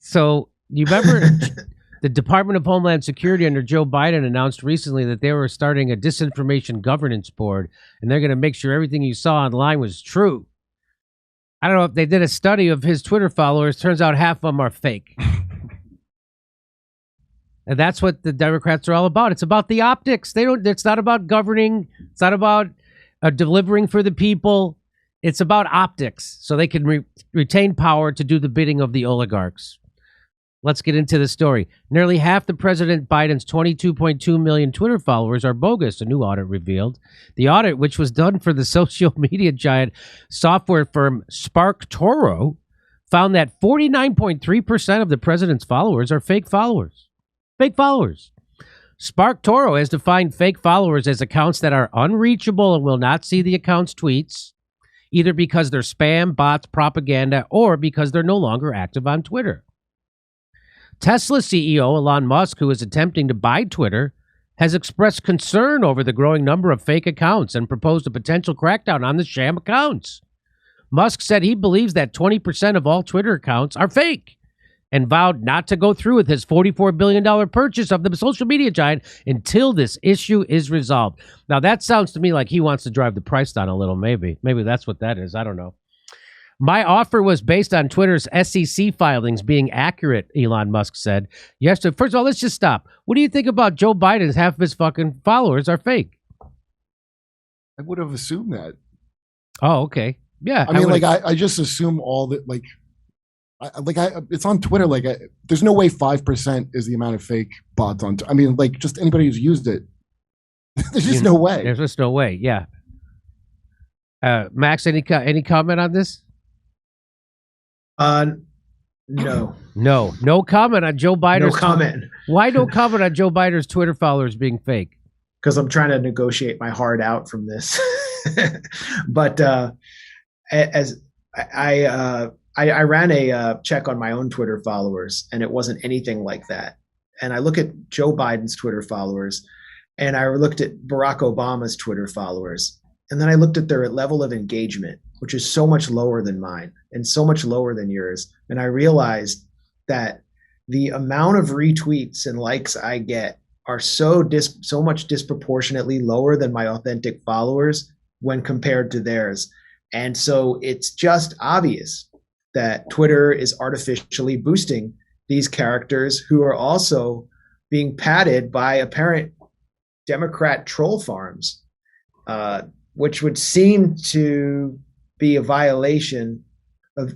So you remember the Department of Homeland Security under Joe Biden announced recently that they were starting a disinformation governance board, and they're going to make sure everything you saw online was true. I don't know if they did a study of his Twitter followers. Turns out half of them are fake. And that's what the Democrats are all about. It's about the optics. It's not about governing. It's not about delivering for the people. It's about optics, so they can retain power to do the bidding of the oligarchs. Let's get into the story. Nearly half the President Biden's 22.2 million Twitter followers are bogus, a new audit revealed. The audit, which was done for the social media giant software firm SparkToro, found that 49.3% of the president's followers are fake followers. Fake followers. SparkToro has defined fake followers as accounts that are unreachable and will not see the account's tweets, either because they're spam, bots, propaganda, or because they're no longer active on Twitter. Tesla CEO Elon Musk, who is attempting to buy Twitter, has expressed concern over the growing number of fake accounts and proposed a potential crackdown on the sham accounts. Musk said he believes that 20% of all Twitter accounts are fake and vowed not to go through with his $44 billion purchase of the social media giant until this issue is resolved. Now, that sounds to me like he wants to drive the price down a little, maybe. Maybe that's what that is. I don't know. My offer was based on Twitter's SEC filings being accurate, Elon Musk said. Yesterday. First of all, let's just stop. What do you think about Joe Biden's half of his fucking followers are fake? I would have assumed that. Oh, okay. Yeah. I mean, I just assume all that, it's on Twitter. There's no way 5% is the amount of fake bots on. I mean, just anybody who's used it. There's just no way. There's just no way. Yeah. Max, any comment on this? No. No comment on Joe Biden's. No comment. Why no comment on Joe Biden's Twitter followers being fake? Because I'm trying to negotiate my heart out from this. But as I ran a check on my own Twitter followers, and it wasn't anything like that. And I look at Joe Biden's Twitter followers, and I looked at Barack Obama's Twitter followers, and then I looked at their level of engagement, which is so much lower than mine and so much lower than yours. And I realized that the amount of retweets and likes I get are so much disproportionately lower than my authentic followers when compared to theirs. And so it's just obvious that Twitter is artificially boosting these characters who are also being padded by apparent Democrat troll farms, which would seem to be a violation of,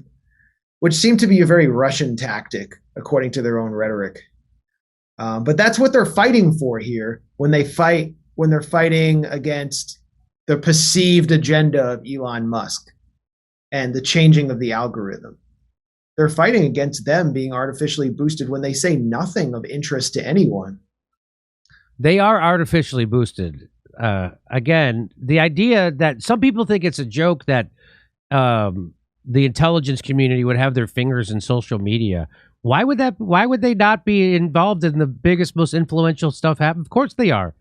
which seemed to be a very Russian tactic, according to their own rhetoric. But that's what they're fighting for here when they're fighting against the perceived agenda of Elon Musk and the changing of the algorithm. They're fighting against them being artificially boosted when they say nothing of interest to anyone. They are artificially boosted. Again, the idea that some people think it's a joke that the intelligence community would have their fingers in social media. Why would they not be involved in the biggest, most influential stuff happen? Of course they are.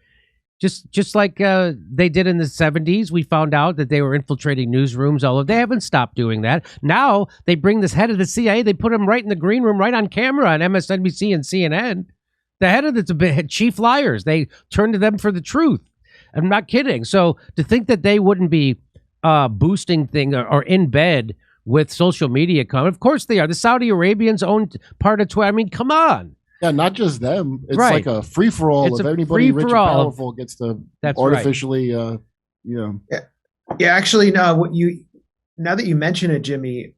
Just like they did in the 70s, we found out that they were infiltrating newsrooms. Although they haven't stopped doing that. Now they bring this head of the CIA, they put him right in the green room, right on camera on MSNBC and CNN. The head of the chief liars. They turn to them for the truth. I'm not kidding. So to think that they wouldn't be boosting things or in bed with social media, of course they are. The Saudi Arabians own part of Twitter. I mean, come on. Yeah, not just them. It's right. like a free for all of anybody rich and powerful gets to artificially, Yeah, actually, no. Now that you mention it, Jimmy,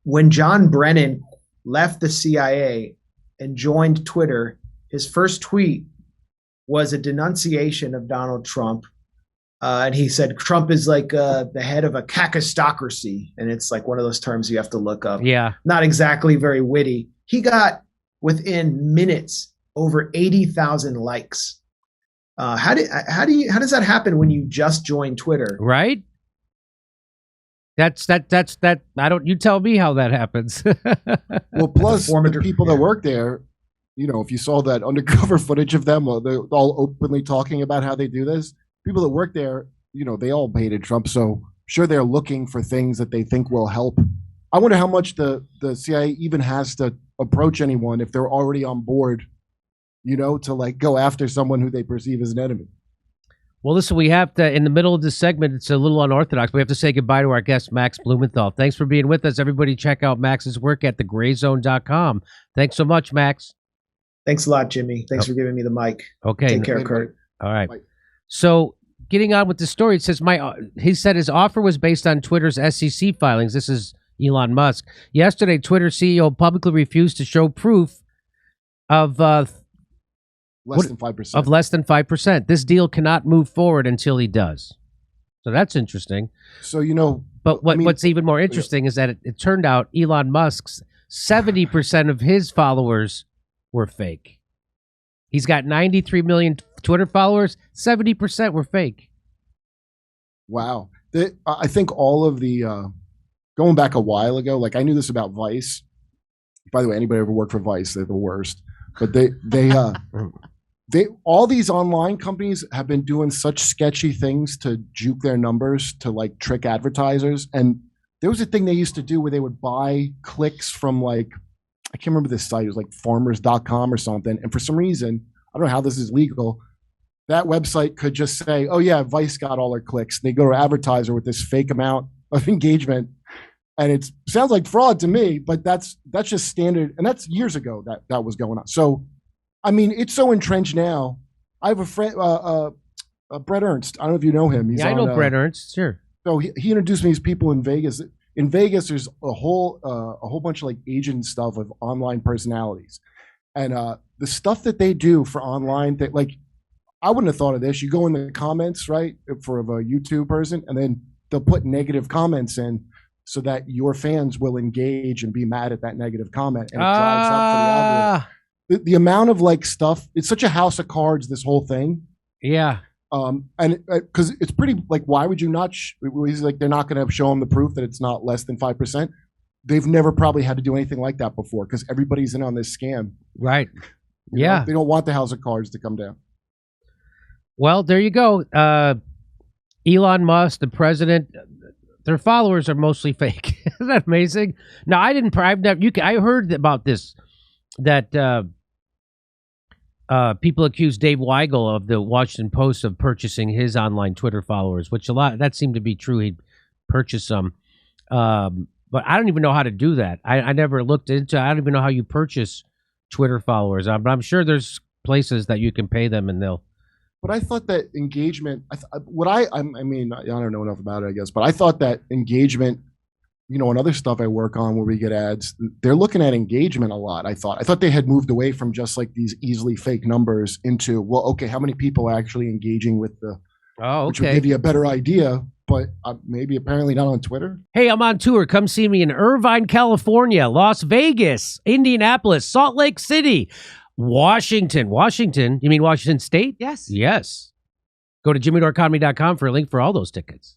when John Brennan left the CIA and joined Twitter, his first tweet was a denunciation of Donald Trump. And he said Trump is like the head of a kakistocracy. And it's like one of those terms you have to look up. Yeah. Not exactly very witty. He got, within minutes, over 80,000 likes. How does that happen when you just join Twitter? Right. That's you tell me how that happens. Well, plus the people that work there, if you saw that undercover footage of them, they're all openly talking about how they do this. People that work there, they all hated Trump. So sure, they're looking for things that they think will help I wonder how much the CIA even has to approach anyone if they're already on board, to like go after someone who they perceive as an enemy. Well, listen, we have to, in the middle of this segment, it's a little unorthodox. We have to say goodbye to our guest, Max Blumenthal. Thanks for being with us. Everybody check out Max's work at thegrayzone.com. Thanks so much, Max. Thanks a lot, Jimmy. Thanks for giving me the mic. Okay. Take care, Kurt. All right. Bye. So getting on with the story, it says he said his offer was based on Twitter's SEC filings. This is Elon Musk. Yesterday, Twitter CEO publicly refused to show proof of Less than 5%. Of less than 5%. This deal cannot move forward until he does. So that's interesting. So, But what's even more interesting is that it turned out Elon Musk's 70% of his followers were fake. He's got 93 million Twitter followers. 70% were fake. Wow. I think all of the, going back a while ago, like I knew this about Vice. By the way, anybody ever worked for Vice, they're the worst. But all these online companies have been doing such sketchy things to juke their numbers, to like trick advertisers. And there was a thing they used to do where they would buy clicks from like, I can't remember this site, it was like farmers.com or something. And for some reason, I don't know how this is legal, that website could just say, oh yeah, Vice got all their clicks. They go to advertiser with this fake amount of engagement. And it sounds like fraud to me, but that's just standard. And that's years ago that was going on. So, I mean, it's so entrenched now. I have a friend, Brett Ernst. I don't know if you know him. I know Brett Ernst. Sure. So he introduced me to these people in Vegas. In Vegas, there's a whole bunch of like agent stuff of online personalities, and the stuff that they do for online, like I wouldn't have thought of this. You go in the comments, right, for a YouTube person, and then they'll put negative comments in so that your fans will engage and be mad at that negative comment, and it drives up for the algorithm. The amount of like stuff, it's such a house of cards, this whole thing. Yeah. And because it's pretty like, why would you not? He's like, they're not going to show them the proof that it's not less than 5%. They've never probably had to do anything like that before because everybody's in on this scam. Right. Yeah. They don't want the house of cards to come down. Well, there you go. Elon Musk, the president, their followers are mostly fake. Isn't that amazing? Now, I heard about this, that people accuse Dave Weigel of the Washington Post of purchasing his online Twitter followers, which that seemed to be true. He'd purchased some. But I don't even know how to do that. I never looked into I don't even know how you purchase Twitter followers. But I'm sure there's places that you can pay them and they'll. But I thought that engagement, I mean, I don't know enough about it, I guess, but I thought that engagement, and other stuff I work on where we get ads, they're looking at engagement a lot. I thought they had moved away from just like these easily fake numbers into, well, okay, how many people are actually engaging with which would give you a better idea, but maybe apparently not on Twitter. Hey, I'm on tour. Come see me in Irvine, California, Las Vegas, Indianapolis, Salt Lake City, Washington. Washington? You mean Washington State? Yes. Yes. Go to jimmydorecomedy.com for a link for all those tickets.